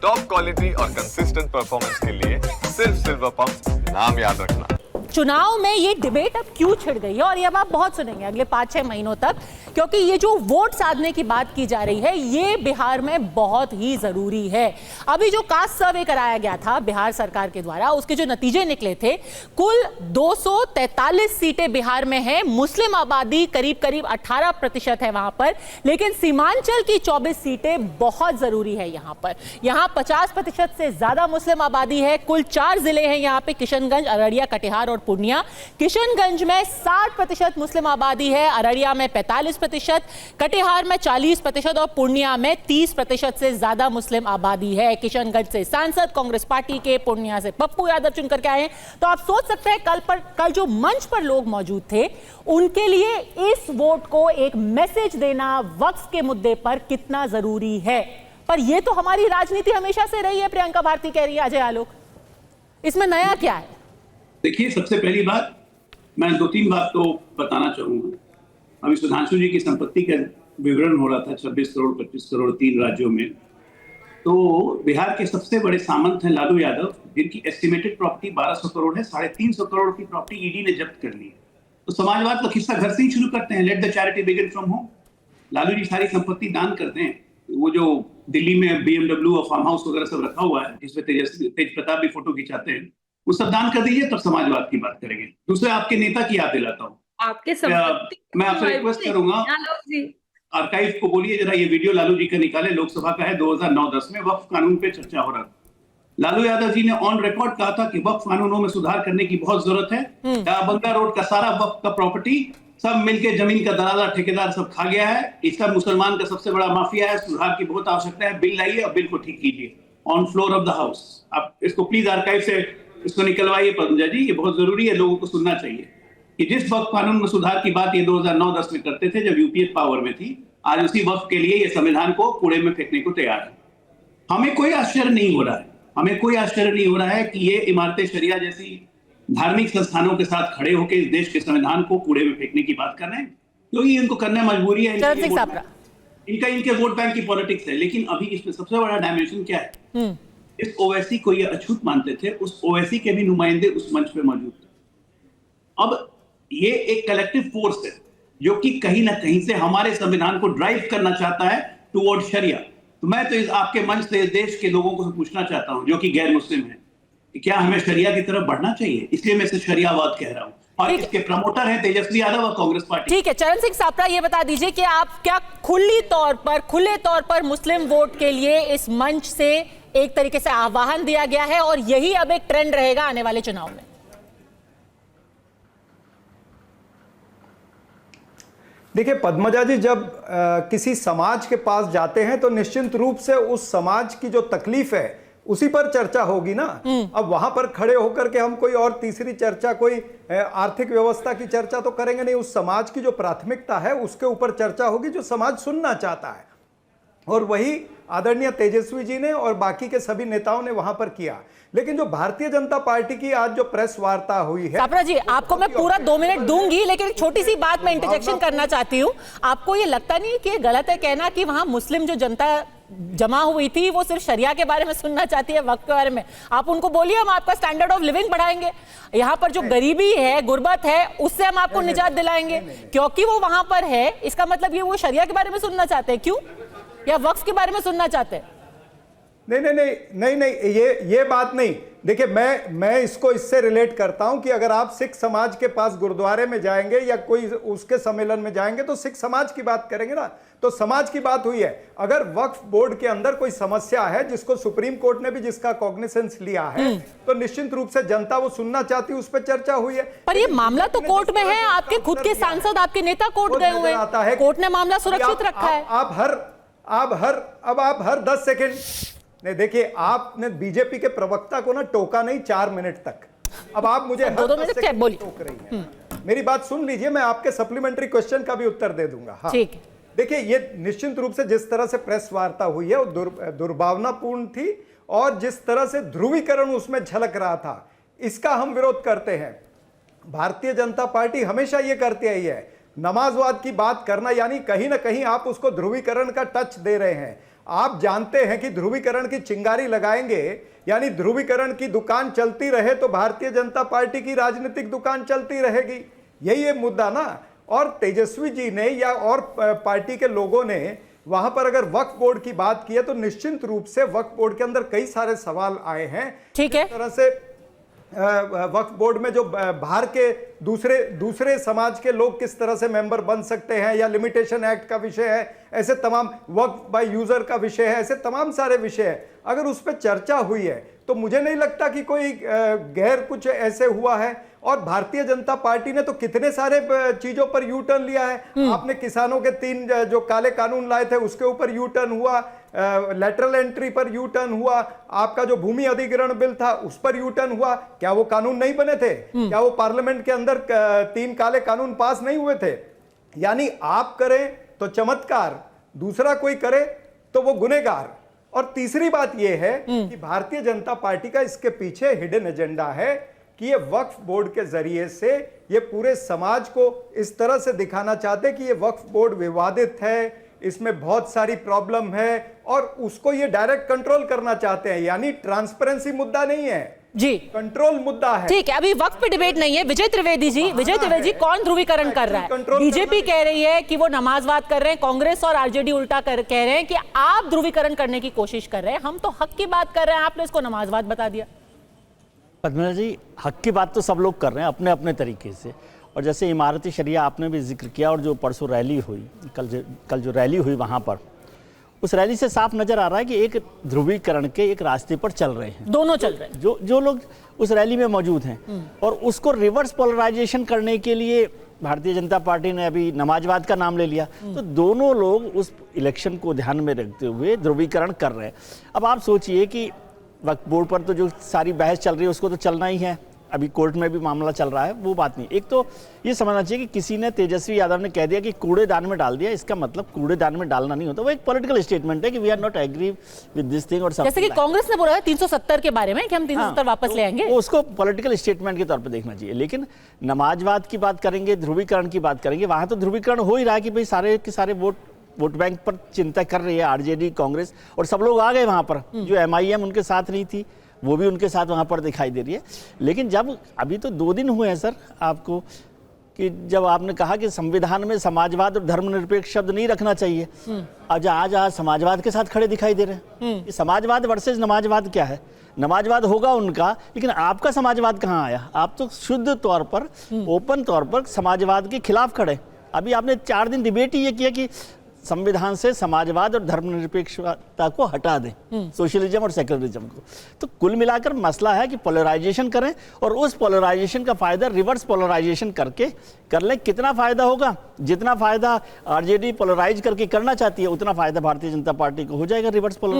Top quality और consistent performance के लिए सिर्फ सिल्वर पंप नाम याद रखना। चुनाव में ये डिबेट अब क्यों छिड़ गई है और ये अब आप बहुत सुनेंगे अगले 5-6 महीनों तक, क्योंकि ये जो वोट साधने की बात की जा रही है ये बिहार में बहुत ही जरूरी है। अभी जो कास्ट सर्वे कराया गया था बिहार सरकार के द्वारा, उसके जो नतीजे निकले थे, कुल 243 सीटें बिहार में है, मुस्लिम आबादी करीब करीब 18% है वहां पर, लेकिन सीमांचल की 24 सीटें बहुत जरूरी है यहां पर। यहां 50% से ज्यादा मुस्लिम आबादी है। कुल 4 जिले हैं यहाँ पे, किशनगंज, अररिया, कटिहार और पूर्णिया। किशनगंज में 60% मुस्लिम आबादी है, अररिया में 45%, कटिहार में 40% और पूर्णिया में 30% से ज्यादा मुस्लिम आबादी है। किशनगंज से सांसद कांग्रेस पार्टी के, पूर्णिया से पप्पू यादव चुनकर के आए हैं। तो आप सोच सकते हैं कल जो मंच पर लोग मौजूद थे उनके लिए इस वोट को एक मैसेज देना वक्फ के मुद्दे पर कितना जरूरी है। पर यह तो हमारी राजनीति हमेशा से रही है, प्रियंका भारती कह रही है, अजय आलोक, इसमें नया क्या है? देखिए, सबसे पहली बात मैं 2-3 बात तो बताना चाहूंगा। अभी सुधांशु जी की संपत्ति का विवरण हो रहा था, 26 करोड़ 25 करोड़ 3 राज्यों में। तो बिहार के सबसे बड़े सामंत हैं लालू यादव, जिनकी एस्टिमेटेड प्रॉपर्टी 1200 करोड़ है। 350 करोड़ की प्रॉपर्टी ईडी ने जब्त कर ली है। तो समाजवाद का किस्सा घर से ही शुरू करते हैं। Let the charity begin from home. Lalu ji सारी संपत्ति दान करते हैं। वो जो दिल्ली में BMW और फार्म हाउस वगैरह सब रखा हुआ है, जिसमें तेज प्रताप भी फोटो खिंचाते हैं, वो सब दान कर दीजिए, तब समाजवाद की बात करेंगे। दूसरे आपके नेता की याद दिलाता हूँ। आपके मैं आपसे रिक्वेस्ट करूंगा, आर्काइव को बोलिए जरा ये वीडियो लालू जी का निकाले। लोकसभा का है, 2009-10 में वक्फ कानून पे चर्चा हो रहा था। लालू यादव जी ने ऑन रिकॉर्ड कहा था कि वक्फ कानूनों में सुधार करने की बहुत जरूरत है। बंगा रोड का सारा वक्फ का प्रॉपर्टी सब मिलके जमीन का दलाला ठेकेदार सब खा गया है। इसका मुसलमान का सबसे बड़ा माफिया है। सुधार की बहुत आवश्यकता है। बिल लाइए और बिल को ठीक कीजिए on floor of the house. आप इसको प्लीज आर्काइव से इसको निकलवाइए पद्मजा जी, ये बहुत जरूरी है, लोगों को सुनना चाहिए कि जिस वक्त कानून में सुधार की बात ये 2009-10 में करते थे जब यूपीए पावर में थी, आज उसी वक्त के लिए ये संविधान को कूड़े में फेंकने को तैयार है। हमें कोई आश्चर्य नहीं हो रहा है, हमें कोई आश्चर्य नहीं हो रहा है कि ये इमारतें शरिया जैसी धार्मिक संस्थानों के साथ खड़े होकर इस देश के संविधान को कूड़े में फेंकने की बात कर रहे हैं, क्योंकि इनको करना मजबूरी है। इनके वोट बैंक की पॉलिटिक्स है। लेकिन अभी इसमें सबसे बड़ा डायमेंशन क्या है, इस ओवैसी को ये अछूत मानते थे, उस ओवैसी के भी नुमाइंदे उस मंच पे मौजूद थे। अब ये एक कलेक्टिव फोर्स है जो कि कहीं ना कहीं से हमारे संविधान को ड्राइव करना चाहता है टुवर्ड शरिया। तो मैं तो इस आपके मंच से देश के लोगों को पूछना चाहता हूं जो कि गैर मुस्लिम हैं कि क्या हमें शरिया की तरफ बढ़ना चाहिए? इसलिए मैं इसे शरियावाद कह रहा हूं। और इसके प्रमोटर हैं तेजस्वी यादव और कांग्रेस पार्टी। ठीक है, चरण सिंह सापरा, ये बता दीजिए कि आप क्या खुले तौर पर मुस्लिम वोट के लिए इस मंच से एक तरीके से आह्वान दिया गया है और यही अब एक ट्रेंड रहेगा आने वाले चुनाव में? देखिए पद्मजा जी, जब किसी समाज के पास जाते हैं तो निश्चित रूप से उस समाज की जो तकलीफ है उसी पर चर्चा होगी ना। अब वहां पर खड़े होकर के हम कोई और तीसरी चर्चा, कोई आर्थिक व्यवस्था की चर्चा तो करेंगे नहीं। उस समाज की जो प्राथमिकता है उसके ऊपर चर्चा होगी जो समाज सुनना चाहता है, और वही आदरणीय तेजस्वी जी ने और बाकी के सभी नेताओं ने वहां पर किया। लेकिन जो भारतीय जनता पार्टी की आज जो प्रेस वार्ता हुई है, सापरा जी आपको मैं पूरा 2 मिनट दूंगी, लेकिन एक छोटी सी बात मैं इंटरजेक्शन करना चाहती हूँ। आपको ये लगता नहीं कि गलत है कहना कि वहां मुस्लिम जो जनता जमा हुई थी वो सिर्फ शरिया के बारे में सुनना चाहती है, वक्त के बारे में? आप उनको बोलिए हम आपका स्टैंडर्ड ऑफ लिविंग बढ़ाएंगे, यहाँ पर जो गरीबी है, गुर्बत है, उससे हम आपको निजात दिलाएंगे, क्योंकि वो वहां पर है। इसका मतलब ये वो शरिया के बारे में सुनना चाहते हैं क्यों, या वक्फ के बारे में सुनना चाहते हैं? नहीं, ये बात नहीं। देखिए मैं इसको इससे रिलेट करता हूं कि अगर आप सिख समाज के पास गुरुद्वारे में जाएंगे या कोई उसके सम्मेलन में जाएंगे तो सिख समाज की बात करेंगे ना, तो समाज की बात हुई है। अगर वक्फ बोर्ड के अंदर कोई समस्या है जिसको सुप्रीम कोर्ट ने भी जिसका कॉग्निसेंस लिया है, तो निश्चित रूप से जनता वो सुनना चाहती है, उस पर चर्चा हुई है। पर ये मामला तो कोर्ट में है, आपके खुद के सांसद, आपके नेता कोर्ट गए हुए हैं, कोर्ट ने मामला सुरक्षित रखा है। आप हर 10 सेकेंड नहीं, देखिए आपने बीजेपी के प्रवक्ता को ना टोका नहीं 4 मिनट तक। अब आप मुझे हर 10 सेकंड टोक रही हैं। मेरी बात सुन लीजिए, मैं आपके सप्लीमेंट्री क्वेश्चन का भी उत्तर दे दूंगा। हाँ, ठीक है। देखिए ये निश्चित रूप से जिस तरह से प्रेस वार्ता हुई है वो दुर्भावनापूर्ण थी, और जिस तरह से ध्रुवीकरण उसमें झलक रहा था, इसका हम विरोध करते हैं। भारतीय जनता पार्टी हमेशा ये करती आई है, नमाजवाद की बात करना यानी कहीं ना कहीं आप उसको ध्रुवीकरण का टच दे रहे हैं। आप जानते हैं कि ध्रुवीकरण की चिंगारी लगाएंगे, यानी ध्रुवीकरण की दुकान चलती रहे तो भारतीय जनता पार्टी की राजनीतिक दुकान चलती रहेगी। यही है मुद्दा ना। और तेजस्वी जी ने या और पार्टी के लोगों ने वहां पर अगर वक्फ बोर्ड की बात की है तो निश्चित रूप से वक्फ बोर्ड के अंदर कई सारे सवाल आए हैं। ठीक है, इस तरह से वक्फ बोर्ड में जो बाहर के दूसरे समाज के लोग किस तरह से मेंबर बन सकते हैं, या लिमिटेशन एक्ट का विषय है, ऐसे तमाम वक्फ बाय यूजर का विषय है, ऐसे तमाम सारे विषय है। अगर उस पर चर्चा हुई है तो मुझे नहीं लगता कि कोई गैर कुछ ऐसे हुआ है। और भारतीय जनता पार्टी ने तो कितने सारे चीजों पर यू टर्न लिया है। आपने किसानों के 3 जो काले कानून लाए थे उसके ऊपर यू टर्न हुआ, लेटरल एंट्री पर यू टर्न हुआ, आपका जो भूमि अधिग्रहण बिल था उस पर यू टर्न हुआ। क्या वो कानून नहीं बने थे? क्या वो पार्लियामेंट के अंदर 3 काले कानून पास नहीं हुए थे? यानी आप करें तो चमत्कार, दूसरा कोई करे तो वो गुनेगार। और तीसरी बात यह है कि भारतीय जनता पार्टी का इसके पीछे हिडन एजेंडा है कि ये वक्फ बोर्ड के जरिए से ये पूरे समाज को इस तरह से दिखाना चाहते कि ये वक्फ बोर्ड विवादित है, इसमें बहुत सारी प्रॉब्लम है, और उसको ये डायरेक्ट कंट्रोल करना चाहते हैं। यानी ट्रांसपेरेंसी मुद्दा नहीं है जी, कंट्रोल मुद्दा है। ठीक है, अभी वक्त पे डिबेट नहीं है। विजय त्रिवेदी जी, कौन ध्रुवीकरण कर रहा है? बीजेपी कह रही है कि वो नमाजवाद कर रहे हैं, कांग्रेस और आरजेडी उल्टा कह रहे हैं कि आप ध्रुवीकरण करने की कोशिश कर रहे हैं। हम तो हक की बात कर रहे हैं, आपने इसको नमाजवाद बता दिया। पद्मजा जी, हक की बात तो सब लोग कर रहे हैं अपने अपने तरीके से। और जैसे इमारती शरिया आपने भी जिक्र किया, और जो परसों रैली हुई, कल जो रैली हुई वहाँ पर, उस रैली से साफ नजर आ रहा है कि एक ध्रुवीकरण के एक रास्ते पर चल रहे हैं, दोनों चल रहे हैं। जो लोग उस रैली में मौजूद हैं, और उसको रिवर्स पोलराइजेशन करने के लिए भारतीय जनता पार्टी ने अभी नमाजवाद का नाम ले लिया। तो दोनों लोग उस इलेक्शन को ध्यान में रखते हुए ध्रुवीकरण कर रहे हैं। अब आप सोचिए कि वक्फ बोर्ड पर तो जो सारी बहस चल रही है उसको तो चलना ही है, अभी कोर्ट में भी मामला चल रहा है, वो बात नहीं। एक तो ये समझना चाहिए कि किसी ने, तेजस्वी यादव ने कह दिया कि कूड़ेदान में डाल दिया, इसका मतलब कूड़ेदान में डालना नहीं होता, वो एक पॉलिटिकल स्टेटमेंट है कि we are not agree with this thing. और जैसे कि कांग्रेस ने बोला है 370 के बारे में कि हम 370 वापस ले आएंगे, उसको पॉलिटिकल स्टेटमेंट के तौर पर देखना चाहिए। लेकिन नमाजवाद की बात करेंगे, ध्रुवीकरण की बात करेंगे, वहां तो ध्रुवीकरण हो ही रहा है कि भाई सारे के सारे वोट बैंक पर चिंता कर रही है आरजेडी, कांग्रेस, और सब लोग आ गए वहां पर। जो एमआईएम उनके साथ नहीं थी वो भी उनके साथ वहां पर दिखाई दे रही है। लेकिन जब अभी तो 2 दिन हुए हैं सर आपको, कि जब आपने कहा कि संविधान में समाजवाद और धर्मनिरपेक्ष शब्द नहीं रखना चाहिए, आज समाजवाद के साथ खड़े दिखाई दे रहे हैं। समाजवाद वर्सेस नमाजवाद क्या है? नमाजवाद होगा उनका, लेकिन आपका समाजवाद कहाँ आया? आप तो शुद्ध तौर पर, ओपन तौर पर समाजवाद के खिलाफ खड़े। अभी आपने 4 दिन डिबेट ही ये किया कि संविधान से समाजवाद और धर्मनिरपेक्षता को हटा दें, सोशलिज्म और सेक्युलरिज्म को। तो कुल मिलाकर मसला है कि पोलराइजेशन करें, और उस पोलराइजेशन का फायदा रिवर्स पोलराइजेशन करके कर लें। कितना फायदा होगा? जितना फायदा आरजेडी पोलराइज करके करना चाहती है उतना फायदा भारतीय जनता पार्टी को हो जाएगा रिवर्स पोलराइजेशन।